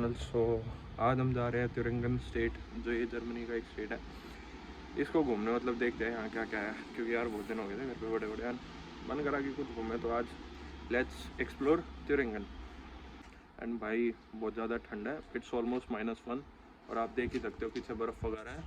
Channel. सो आज हम जा रहे हैं थ्यूरिंगन स्टेट, जो ये जर्मनी का एक स्टेट है। इसको घूमने मतलब देखते हैं यहाँ क्या क्या है, क्योंकि यार बहुत दिन हो गए थे घर पे बड़े बड़े, मन करा कि कुछ घूमे। तो आज लेट्स एक्सप्लोर थ्यूरिंगन। एंड भाई बहुत ज़्यादा ठंड है, इट्स ऑलमोस्ट -1 और आप देख ही सकते हो पीछे बर्फ़ वगैरह है।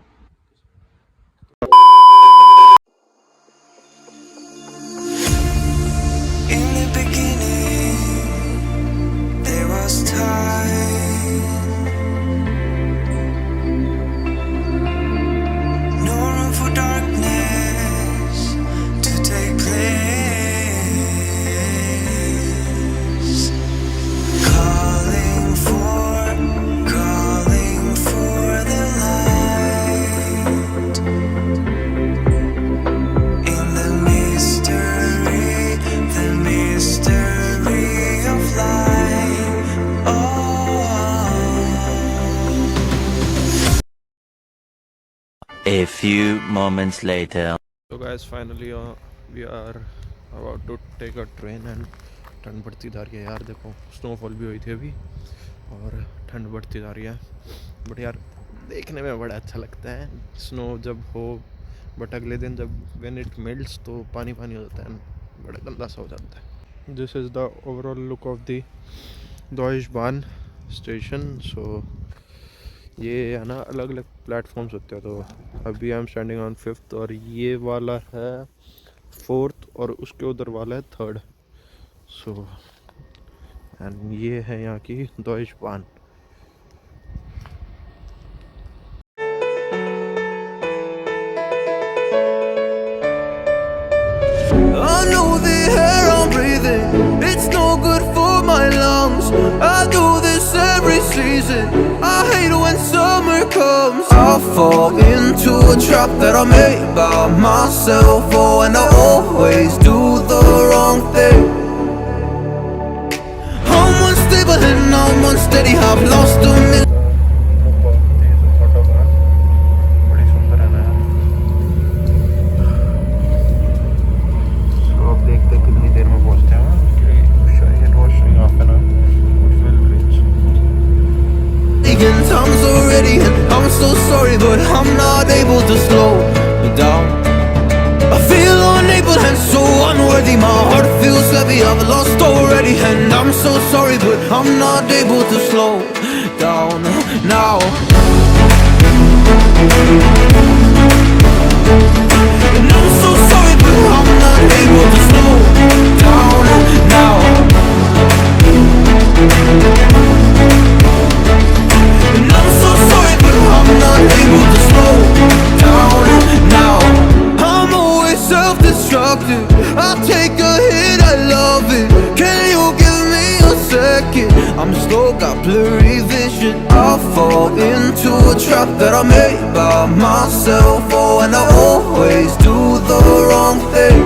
A few moments later. So guys, finally we are about to take a train and ठंड बढ़ती जा रही है यार। देखो स्नोफॉल भी हुई थी अभी और ठंड बढ़ती जा रही है। बट यार देखने में बड़ा अच्छा लगता है स्नो जब हो, बट अगले दिन जब व्हेन इट मेल्ट्स तो पानी पानी हो जाता है, बड़ा गंदा सा हो जाता है। This is the overall look of the Deutsch बान स्टेशन। सो ये है ना, अलग अलग प्लेटफॉर्म्स होते हैं। तो अभी I am standing on 5th और ये वाला है 4th और उसके उधर वाला है 3rd। सो एंड ये है यहाँ की डॉइश बान। I know the air I'm breathing, it's no good for my lungs. I do this every season, I hate when summer comes. I fall into a trap that I made by myself. Oh, and I always do the wrong thing. I'm unstable and I'm unsteady, I've lost a million. Times already and I'm so sorry, but I'm not able to slow down. I feel unable and so unworthy, my heart feels heavy, I've lost already. And I'm so sorry, but I'm not able to slow down now. And I'm so sorry, but I'm not able to slow down now. And I'm so sorry, but I'm not able to slow down now. I'm always self-destructive, I take a hit, I love it. Can you give me a second? I'm slow, got blurry vision. I fall into a trap that I made by myself. Oh, and I always do the wrong thing.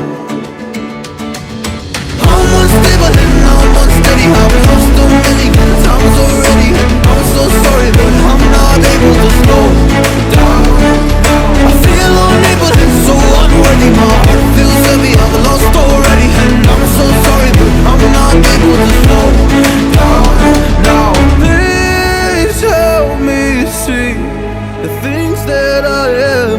I'm unstable and I'm unsteady, I've lost a million times already. I'm so sorry, but I'm not able to slow down. I feel unable and so unworthy, my heart feels heavy, I've lost already. And I'm so sorry, but I'm not able to slow down now. Please help me see the things that I am,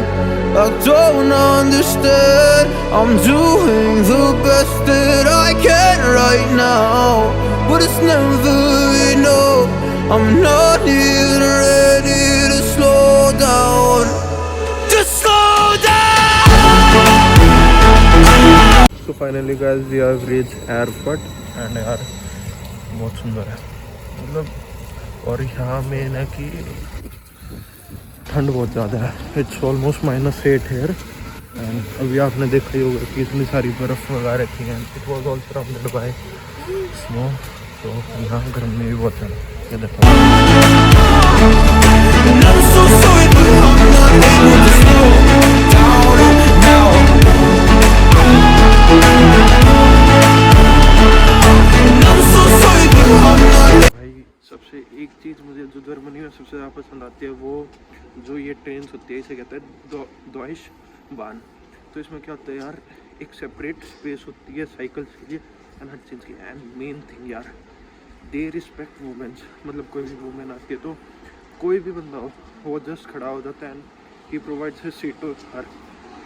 I don't understand. I'm doing the best that I can right now, but it's never enough. I'm not even ready to slow down. Just slow down. So finally guys, we have reached Erfurt and यार बहुत सुंदर है मतलब। और यहाँ में ना कि ठंड बहुत ज़्यादा है, इट्स ऑलमोस्ट -8 हेयर। एंड अभी आपने देखा ही होगा कि इतनी सारी बर्फ़ वगैरह थी and it was also surrounded by snow. तो यहाँ गर्मी भी बहुत है, ये देखो। And I'm so sorry, but I'm not able to slow down now. And I'm so sorry, but I'm not. भाई सबसे एक चीज़ मुझे जो जर्मनी में सबसे ज़्यादा पसंद आती है, वो जो ये ट्रेन होती है, इसे कहते हैं डॉइश बान। तो इसमें क्या होता है यार, एक सेपरेट स्पेस होती है साइकिल्स के लिए एंड हर चीज़ की। एंड मेन थिंग यार, दे रिस्पेक्ट वुमेन्स, मतलब कोई भी वुमेन आती है तो कोई भी बंदा हो वो जस्ट खड़ा हो जाता है and he provides his seat to her.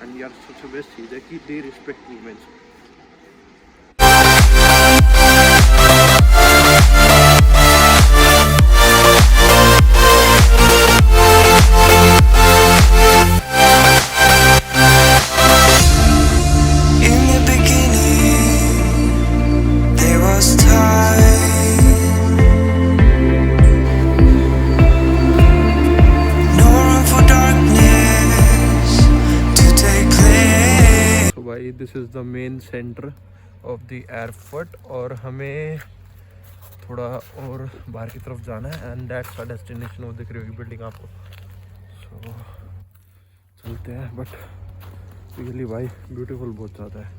And यार सबसे बेस्ट चीज़ है कि they respect womens. This is the main center of the airport और हमें थोड़ा और बाहर की तरफ जाना है एंड दैट्स आवर डेस्टिनेशन। वो दिख रही होगी बिल्डिंग आपको। सो चलते हैं, बट रियली भाई ब्यूटीफुल बहुत ज़्यादा है।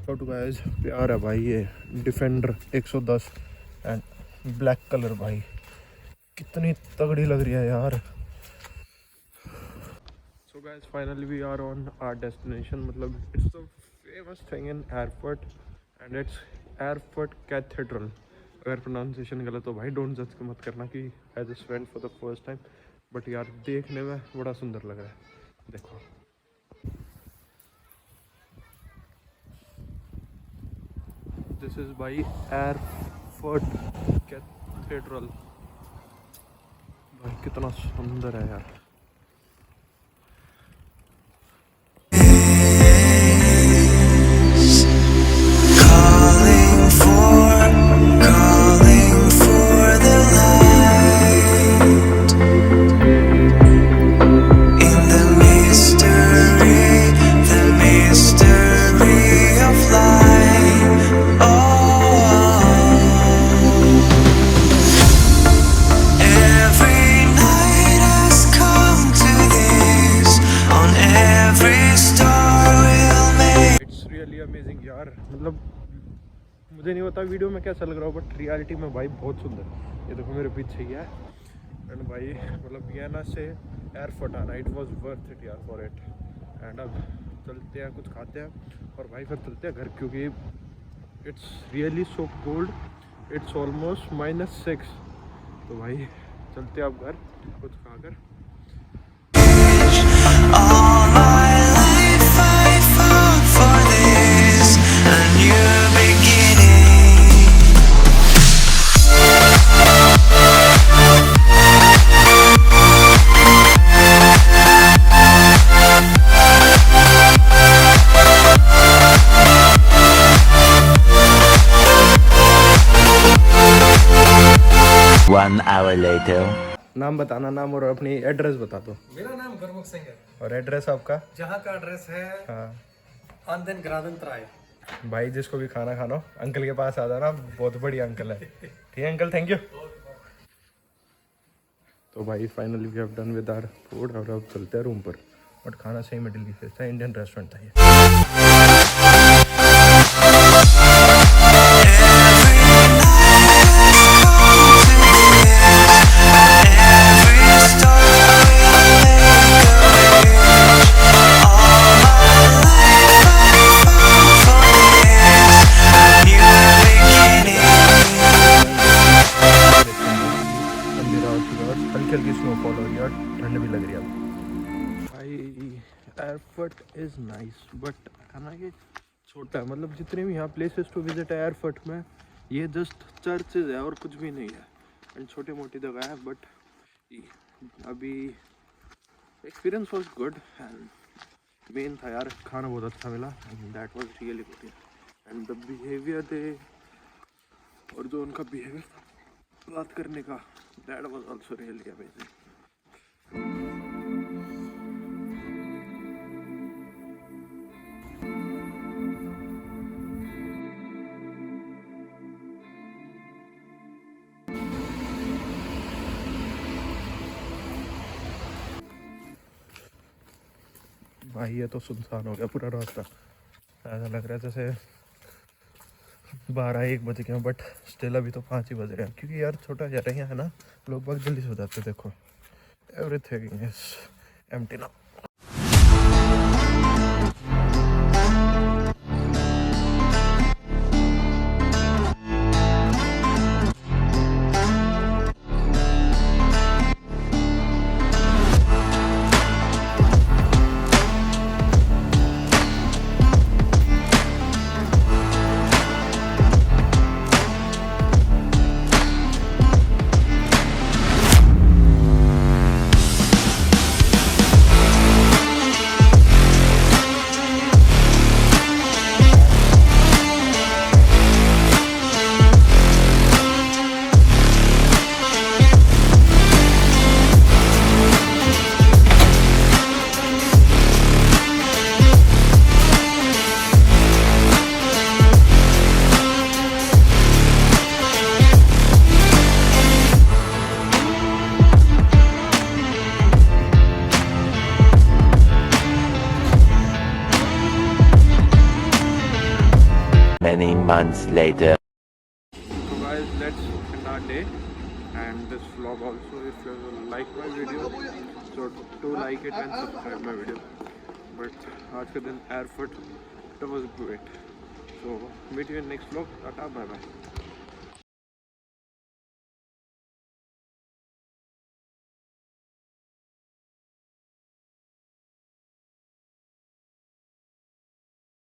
तो गाइस प्यार है भाई, ये डिफेंडर 110 एंड ब्लैक कलर भाई कितनी तगड़ी लग रही है यार। So guys, finally we are on our destination, मतलब it's the famous thing in Erfurt and it's Erfurt Cathedral। अगर प्रोनाउंसिएशन गलत हो भाई डोंट जज मत करना कि I just went for the first time, but यार देखने में बड़ा सुंदर लग रहा है। देखो this is by Erfurt Cathedral। भाई कितना सुंदर है यार। अमेजिंग यार, मतलब मुझे नहीं पता वीडियो में कैसा लग रहा हो बट रियलिटी में भाई बहुत सुंदर। ये देखो मेरे पीछे ही है एंड भाई मतलब वियना से एयरफोर्ट आना इट वाज वर्थ इट यार फॉर इट। एंड अब चलते हैं कुछ खाते हैं और भाई फिर चलते हैं घर, क्योंकि it's really so cold, it's almost -6। तो भाई चलते हैं अब घर कुछ खाकर। One hour later. नाम बताना, नाम और अपनी एड्रेस बता दो। मेरा नाम गुरमुख सिंह है और एड्रेस आपका? जहाँ का एड्रेस है हाँ आंदन ग्रादन त्राय। भाई जिसको भी खाना खाना हो अंकल के पास आ जाना, बहुत बढ़िया अंकल है। ठीक है अंकल, थैंक यू। तो भाई finally we have done with our food और अब चलते हैं रूम पर। बट खाना सही में डिलीशियस था, इंडियन रेस्टोरेंट था ये। हल्की स्नोफॉल हो रही है और ठंड भी लग रही है अब। भाई एयरफोर्ट इज़ नाइस बट है ना ये छोटा है, मतलब जितने भी यहाँ प्लेसेस टू विजिट है एयरफोर्ट में ये जस्ट चर्चेज है और कुछ भी नहीं है एंड छोटी मोटी जगह है। बट अभी experience was good and man था यार खाना बहुत अच्छा मिला and that was really good and the behaviour they और जो उनका बिहेवियर था बात करने का, that was also really amazing. भाई ये तो सुनसान हो गया पूरा रास्ता, ऐसा लग रहा है जैसे 12-1 बज गए, बट स्टिल अभी तो 5 ही बज रहे हैं क्योंकि यार छोटा जा रहे हैं ना, लोग बहुत जल्दी सो जाते हैं। देखो everything is empty now. Many months later. So guys, let's end our day and this vlog also. If you like my video, so do like it and subscribe my video. But आज के दिन Erfurt, it was great. So meet you in next vlog. Tata, bye bye.